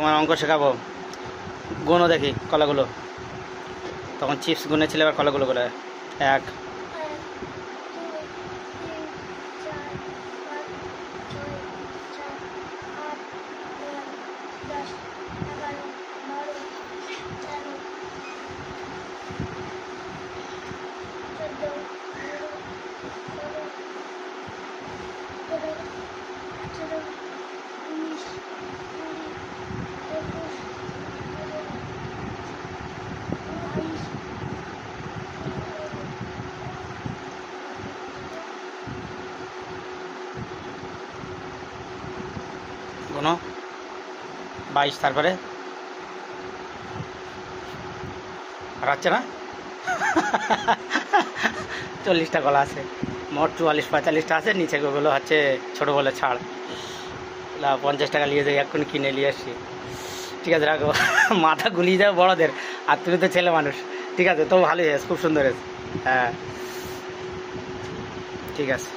তোমার অঙ্ক শেখাবো, গুনো দেখি কলাগুলো। তখন চিপস গুনেছিলে, এবার কলাগুলো করে। 1 গুনো 22, তারপরে হারাচ্ছে না। 40টা কলা আছে, মোট 44-45টা আছে। নিচে গুলো হচ্ছে ছোটো বলে ছাড়। 50 টাকা নিয়ে যাই, এক্ষুনি কিনে নিয়ে আসছি। ঠিক আছে, রাখো। মাথা গুলিয়ে যাবে বড়দের, আর তুমি তো ছেলে মানুষ। ঠিক আছে, তো ভালোই হয়েছে, খুব সুন্দর হয়েছে। হ্যাঁ, ঠিক আছে।